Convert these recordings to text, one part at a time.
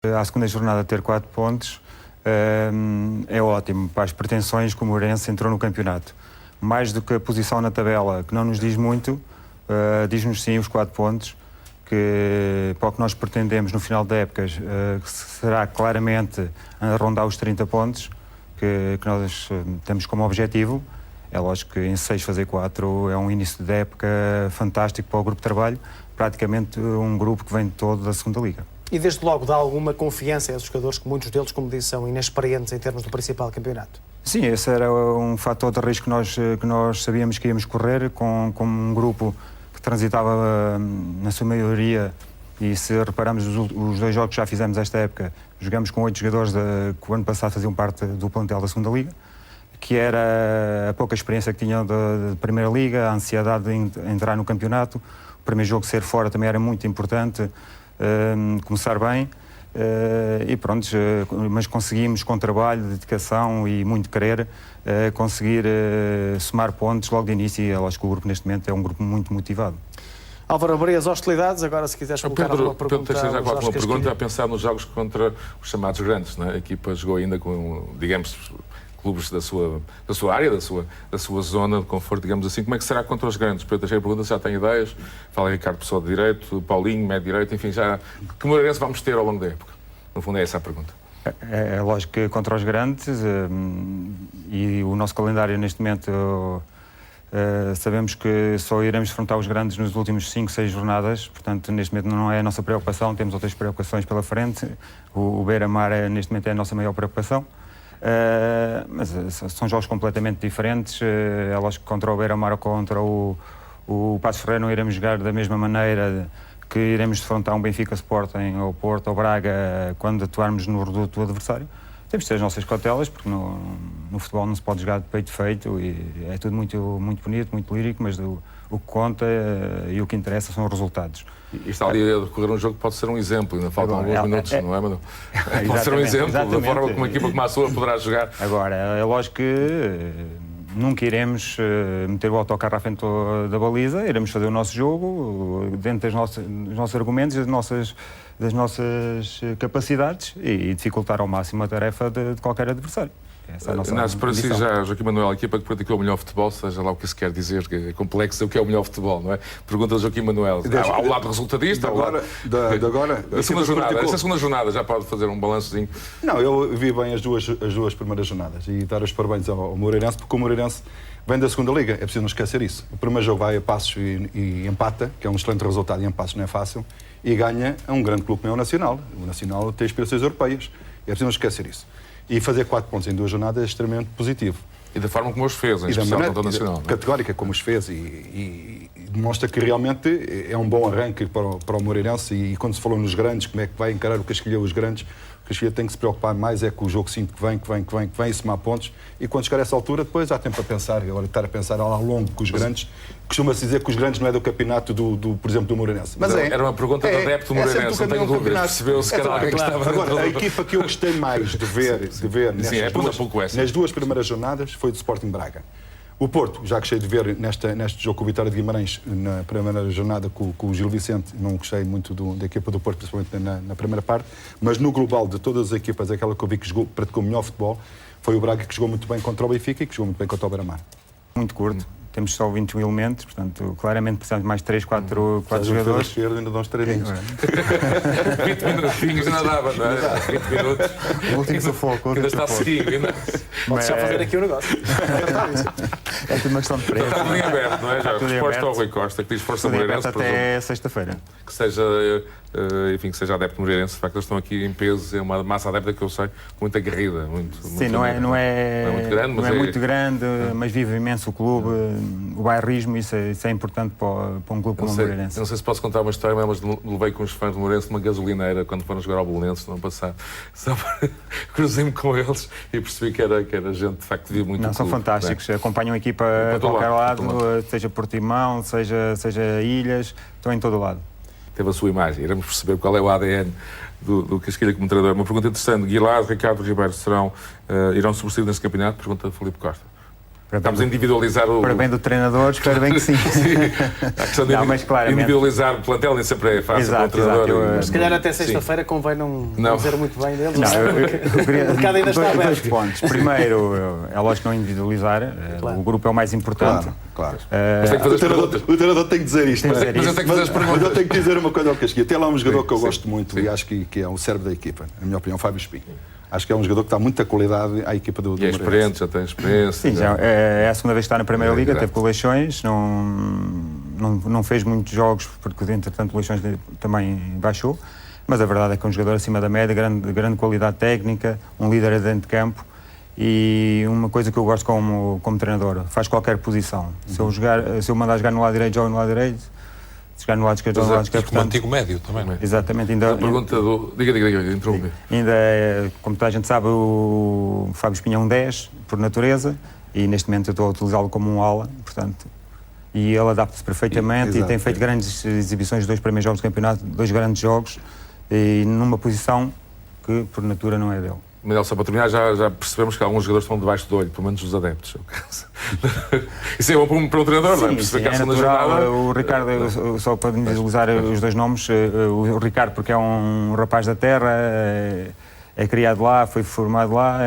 À segunda jornada ter 4 pontos é ótimo para as pretensões que o Moreirense entrou no campeonato. Mais do que a posição na tabela, que não nos diz muito, diz-nos sim os 4 pontos, que para o que nós pretendemos no final da época será claramente rondar os 30 pontos que nós temos como objetivo. É lógico que em 6 fazer 4 é um início de época fantástico para o grupo de trabalho, praticamente um grupo que vem todo da segunda Liga. E desde logo dá alguma confiança a esses jogadores, que muitos deles, como disse, são inexperientes em termos do principal campeonato? Sim, esse era um fator de risco que nós sabíamos que íamos correr com um grupo que transitava na sua maioria, e se repararmos os 2 jogos que já fizemos esta época, jogamos com 8 jogadores que o ano passado faziam parte do plantel da segunda Liga, que era a pouca experiência que tinham da Primeira Liga, a ansiedade de entrar no campeonato. O primeiro jogo ser fora também era muito importante, começar bem, e pronto, mas conseguimos com trabalho, dedicação e muito querer conseguir somar pontos logo de início, e eu acho que o grupo neste momento é um grupo muito motivado. Álvaro Abreias, hostilidades, agora se quiseres colocar alguma pergunta. Pedro, já coloco uma pergunta a pensar nos jogos contra os chamados grandes, não é? A equipa jogou ainda com, digamos, clubes da sua área, da sua zona de conforto, digamos assim. Como é que será contra os grandes? Pedro Teixeira pergunta se já tem ideias. Fala Ricardo Pessoa de direito, Paulinho, médio direito, enfim, já que Moreirense vamos ter ao longo da época? No fundo é essa a pergunta. É lógico que contra os grandes, e o nosso calendário neste momento, sabemos que só iremos enfrentar os grandes nos últimos 5, 6 jornadas, portanto neste momento não é a nossa preocupação, temos outras preocupações pela frente. O Beira-Mar neste momento é a nossa maior preocupação. Mas são jogos completamente diferentes. É lógico que contra o Beira-Mar ou contra o Passos Ferreira não iremos jogar da mesma maneira que iremos defrontar um Benfica, Sporting ou Porto ou Braga quando atuarmos no reduto do adversário. Temos de ter as nossas cautelas, porque no futebol não se pode jogar de peito feito, e é tudo muito, muito bonito, muito lírico, mas o que conta e o que interessa são os resultados. E está ali a decorrer um jogo que pode ser um exemplo, ainda faltam alguns minutos, não é, Manu? Pode ser um exemplo da forma como uma equipa como a sua poderá jogar. Agora, é lógico que nunca iremos meter o autocarro à frente da baliza, iremos fazer o nosso jogo dentro dos nossos argumentos e das nossas capacidades, e dificultar ao máximo a tarefa de qualquer adversário. Inácio, para si já, Joaquim Manuel, a equipa que praticou o melhor futebol, seja lá o que isso quer dizer, que é complexo, o que é o melhor futebol, não é? Pergunta de Joaquim Manuel. Ao lado resultadista, agora, da segunda jornada. Esta segunda jornada já pode fazer um balançozinho. Não, eu vi bem as duas primeiras jornadas, e dar os parabéns ao Moreirense, porque o Moreirense vem da segunda Liga, é preciso não esquecer isso. O primeiro jogo vai a Passos e empata, que é um excelente resultado, e em Passos não é fácil, e ganha a um grande clube como é o Nacional. O Nacional tem aspirações europeias, é preciso não esquecer isso. E fazer 4 pontos em 2 jornadas é extremamente positivo. E da forma como os fez, em especial contra o Nacional. Categórica como os fez, e demonstra que realmente é um bom arranque para o Moreirense. E quando se falou nos grandes, como é que vai encarar o Casquilha os grandes, o Casquilha tem que se preocupar mais é com o jogo 5 que vem e somar pontos. E quando chegar a essa altura, depois há tempo a pensar. Agora estar a pensar ao longo com os grandes, costuma-se dizer que os grandes não é do campeonato, por exemplo, do Moreirense. Mas era uma pergunta de adepto do Moreirense, não tenho dúvidas. Percebeu-se que era alguém que estava... Agora, a equipa que eu gostei mais de ver nas 2 primeiras jornadas foi do Sporting Braga. O Porto, já gostei de ver neste jogo com o Vitória de Guimarães, na primeira jornada com o Gil Vicente, não gostei muito da equipa do Porto, principalmente na primeira parte, mas no global de todas as equipas, aquela que eu vi que praticou o melhor futebol, foi o Braga, que jogou muito bem contra o Benfica e que jogou muito bem contra o Beira-Mar. Muito curto. Temos só 21 elementos, portanto, claramente precisamos de mais 3, 4 jogadores. Esquerdo, ainda dão uns 3 minutos. 20 minutinhos não dava, não é? 20 minutos. O último sufoco. Ainda está seguindo, ainda. Pode já fazer aqui o negócio. É tudo uma questão de preço. Está tudo em aberto, não é? Já resposta ao Rui Costa, que diz Força Moreirense. Até sexta-feira. Que seja, enfim, que seja adepto Moreirense. De facto, eles estão aqui em peso. É uma massa adepta que eu sei, muito aguerrida. Sim, não é muito grande, mas vive imenso o clube, o bairrismo, isso é importante para um clube como o Moreirense. Não sei se posso contar uma história, mas levei com os fãs do Moreirense numa gasolineira quando foram jogar ao Belenenses no ano passado. Cruzei-me com eles e percebi que era gente de facto que vive muito. Não, são clube, fantásticos, né? Acompanham a equipa a qualquer lado, seja Portimão, seja Ilhas, estão em todo o lado. Teve a sua imagem, iremos perceber qual é o ADN do Casquilha como treinador. Uma pergunta interessante: Guilherme, Ricardo Ribeiro irão sobressair nesse campeonato? Pergunta Filipe Costa. Estamos a individualizar o... Para bem do treinador, espero bem que sim. A questão de individualizar o plantel nem sempre é fácil para o treinador. Mas se calhar até sexta-feira convém não dizer muito bem deles. Eu queria o mercado ainda está aberto. Dois pontos. Primeiro, é lógico não individualizar. O grupo é o mais importante. Claro. Mas tem que fazer O treinador tem que dizer isto. Mas eu tenho que fazer as perguntas. Mas eu tenho que dizer uma coisa ao Casquinha. Tem lá um jogador que eu gosto muito e acho que é o cérebro da equipa, na minha opinião, Fábio Espinho. Acho que é um jogador que dá muita qualidade à equipa do Moreirense. Experiente, já tem experiência. Sim, é a segunda vez que está na Primeira Liga, teve com o Leixões, não fez muitos jogos, porque entretanto o Leixões também baixou, mas a verdade é que é um jogador acima da média, grande qualidade técnica, um líder dentro de campo, e uma coisa que eu gosto como treinador, faz qualquer posição. Se eu mandar jogar no lado direito, joga no lado direito. Chegar no lado esquerdo, no lado esquerdo. Como antigo médio também, não é? Exatamente. A pergunta do... Diga, interrompe. Ainda, como toda a gente sabe, o Fábio Espinho é um 10, por natureza, e neste momento eu estou a utilizá-lo como um ala, portanto, e ele adapta-se perfeitamente e tem feito grandes exibições, 2 primeiros jogos do campeonato, 2 grandes jogos, e numa posição que, por natura, não é dele. Manel, só para terminar, já percebemos que alguns jogadores estão debaixo do olho, pelo menos os adeptos. Isso é bom para um treinador, não é? Perceber que há natural. O Ricardo, só para utilizar os 2 nomes, o Ricardo, porque é um rapaz da terra, é criado lá, foi formado lá,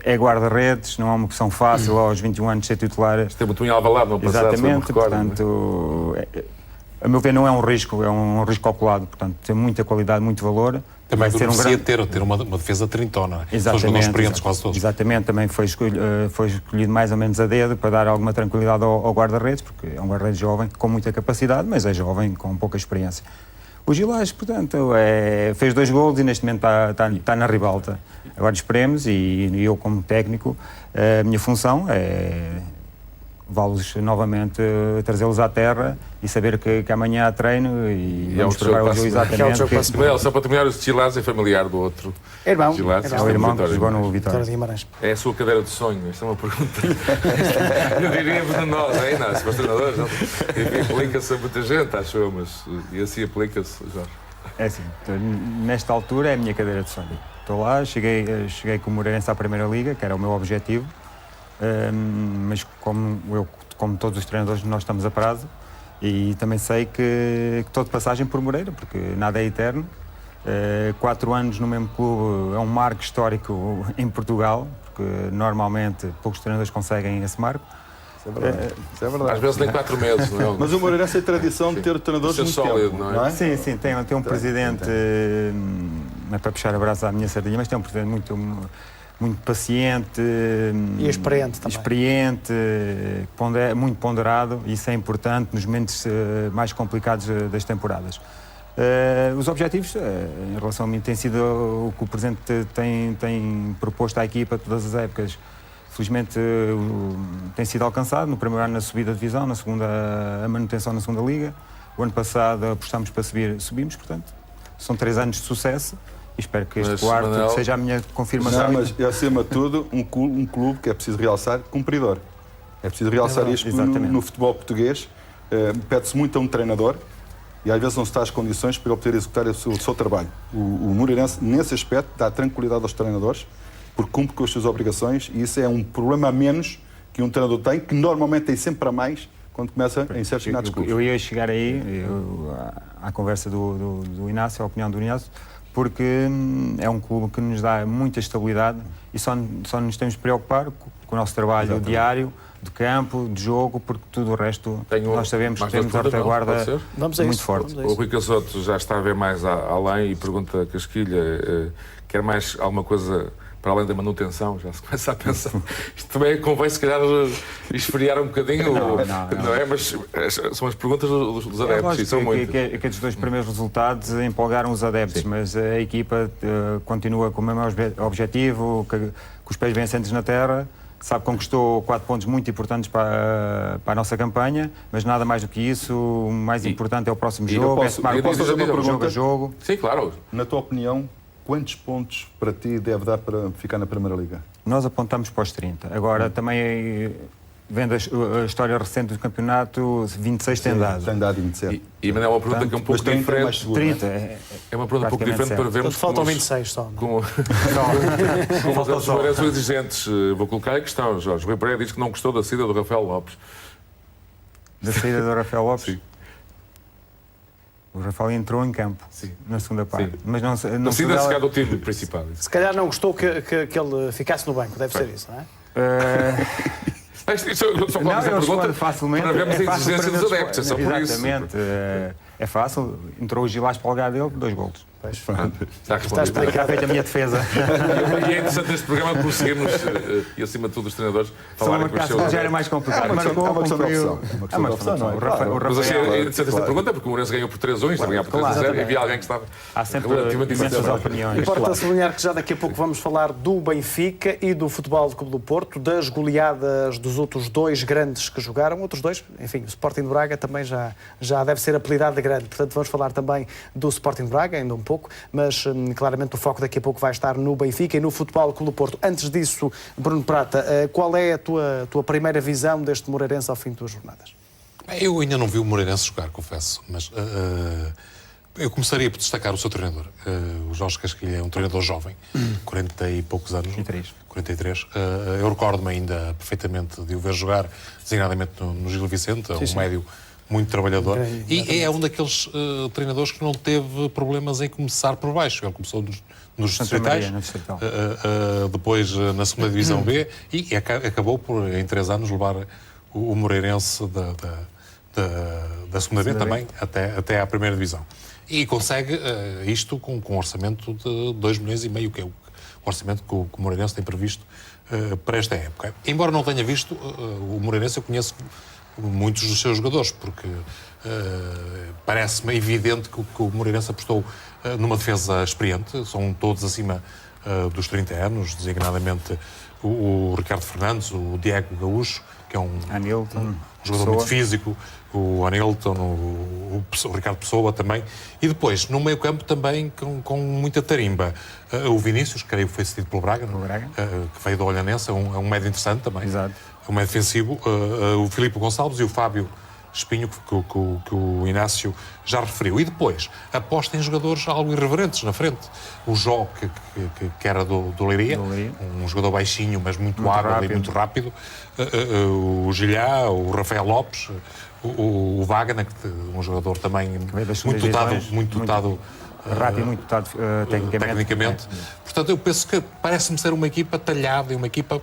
é guarda-redes, não é uma opção fácil aos 21 anos ser titular. Tem muito em Alvalade no passado. Exatamente, portanto, a meu ver não é um risco calculado, portanto, tem muita qualidade, muito valor. Também beneficia ter uma defesa trintona. São jogadores experientes quase todos. Exatamente, também foi escolhido mais ou menos a dedo para dar alguma tranquilidade ao guarda-redes, porque é um guarda-redes jovem com muita capacidade, mas é jovem com pouca experiência. O Gilás, portanto, fez 2 golos e neste momento está na ribalta. Agora esperemos, e eu como técnico, a minha função é levá-los novamente, trazê-los à terra e saber que amanhã há treino e vamos preparar o jogo exatamente. Só para terminar, o Gilás é familiar do outro. Irmão. É o irmão que jogou no Vitória. É a sua cadeira de sonho? Esta é uma pergunta. Eu diria venenosa, não é? Se os treinadores, aplica-se a muita gente, acho eu, mas e assim aplica-se, Jorge? É assim, nesta altura é a minha cadeira de sonho. Estou lá, cheguei com o Moreirense à Primeira Liga, que era o meu objetivo. Mas como todos os treinadores, nós estamos a prazo e também sei que estou de passagem por Moreira, porque nada é eterno. 4 anos no mesmo clube é um marco histórico em Portugal, porque normalmente poucos treinadores conseguem esse marco. Isso é verdade. Às vezes nem 4 meses, não é? Mas o Moreirense tem tradição de ter treinadores muito sólido, tempo, não é? Sim, tem um presidente, não é para puxar a brasa à minha sardinha, mas tem um presidente muito paciente e experiente também. Muito ponderado, e isso é importante nos momentos mais complicados das temporadas. Os objetivos, em relação a mim, tem sido o que o Presidente tem proposto à equipa todas as épocas. Felizmente tem sido alcançado, no primeiro ano na subida de divisão, na segunda a manutenção na segunda liga. O ano passado apostámos para subimos, portanto, são 3 anos de sucesso. E espero que este quarto seja a minha confirmação. Não, mas acima de tudo, um clube que é preciso realçar, cumpridor. É preciso realçar isto no futebol português. Pede-se muito a um treinador e às vezes não se está às condições para ele poder executar o seu trabalho. O Moreirense, nesse aspecto, dá tranquilidade aos treinadores, porque cumpre com as suas obrigações, e isso é um problema a menos que um treinador tem, que normalmente tem sempre a mais quando começa em certos clubes. Eu ia chegar aí, à conversa do Inácio, à opinião do Inácio, porque é um clube que nos dá muita estabilidade e só nos temos de preocupar com o nosso trabalho diário, de campo, de jogo, porque tudo o resto nós sabemos que temos a retaguarda muito forte. O Rui Casoto já está a ver mais além e pergunta a Casquilha, quer mais alguma coisa para além da manutenção? Já se começa a pensar. Isto também convém, se calhar, esfriar um bocadinho, não é? Mas são as perguntas dos adeptos. E são aqueles 2 primeiros resultados empolgaram os adeptos, mas a equipa continua com o mesmo objetivo, com os pés bem assentes na terra. Sabe que conquistou 4 pontos muito importantes para a nossa campanha, mas nada mais do que isso. O mais importante é o próximo jogo. Posso fazer uma pergunta? Jogo. Sim, claro. Na tua opinião, quantos pontos para ti deve dar para ficar na Primeira Liga? Nós apontamos para os 30. Agora, também vendo a história recente do campeonato, 26 tem dado. Tem dado 27. E mas é uma pergunta que é um pouco diferente. 30. É uma pergunta um pouco diferente para vermos. Faltam 26 só. Como os Moreirenses são exigentes. Vou colocar a questão, Jorge. Rui Pereira diz que não gostou da saída do Rafael Lopes. Da saída do Rafael Lopes? Sim. O Rafael entrou em campo na segunda parte. Sim. Mas não Na saída se calhar do time principal. Se calhar não gostou que ele ficasse no banco, deve ser isso, não é? Só Não, essa eu pergunta respondo facilmente. para vermos a fácil exigência para dos mim adeptos. É só por isso. Exatamente. É fácil. Entrou o Gilás para o lugar dele, 2 golos. Está Está respondido. explicado. Feita a minha defesa. E é interessante neste programa conseguirmos, e acima de tudo os treinadores, Só falarem uma com os casa seus já era mais complicado. É uma questão de opção. É uma questão de opção, não é? Mas achei interessante esta pergunta, porque o Moreirense ganhou por 3-1, está a ganhar por 3-0, e havia alguém que estava Há sempre relativamente imensas diferente. opiniões. Importa sublinhar que já daqui a pouco vamos falar do Benfica e do Futebol Clube do Porto, das goleadas dos outros 2 grandes que jogaram. Outros 2, enfim, o Sporting de Braga também já deve ser apelidado de grande. Portanto, vamos falar também do Sporting de Braga, ainda um pouco, mas claramente o foco daqui a pouco vai estar no Benfica e no Futebol Clube do Porto. Antes disso, Bruno Prata, qual é a tua primeira visão deste Moreirense ao fim de 2 jornadas? Eu ainda não vi o Moreirense jogar, confesso, mas eu começaria por destacar o seu treinador. O Jorge Casquilha é um treinador jovem, 40 e poucos anos. 43. Eu recordo-me ainda perfeitamente de o ver jogar, designadamente no Gil Vicente, um médio muito trabalhador. E é um daqueles treinadores que não teve problemas em começar por baixo. Ele começou nos distritais, depois na segunda Divisão B e acabou por, em 3 anos, levar o Moreirense da segunda B também até à primeira Divisão. E consegue isto com um orçamento de 2,5 milhões, que é o orçamento que o Moreirense tem previsto para esta época. Embora não tenha visto, o Moreirense eu conheço muitos dos seus jogadores, porque parece-me evidente que o Moreirense apostou numa defesa experiente, são todos acima dos 30 anos, designadamente o Ricardo Fernandes, o Diego Gaúcho, que é um jogador muito físico, o Anilton, o Ricardo Pessoa também, e depois, no meio campo também com muita tarimba. O Vinícius, que creio que foi cedido pelo Braga, que veio do Olhanense, é um médio interessante também. Exato. É um médio defensivo. O Filipe Gonçalves e o Fábio Espinho, que o Inácio já referiu. E depois, aposta em jogadores algo irreverentes na frente. O Jó, que era do Leiria, um jogador baixinho, mas muito hábil e muito rápido. O Gilhá, o Rafael Lopes, o Wagner, um jogador também muito dotado. Rápido, muito dotado tecnicamente. Portanto, eu penso que parece-me ser uma equipa talhada e uma equipa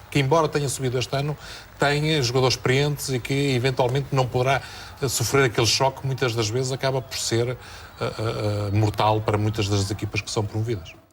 que, embora tenha subido este ano, tem jogadores experientes e que eventualmente não poderá sofrer aquele choque que muitas das vezes acaba por ser mortal para muitas das equipas que são promovidas.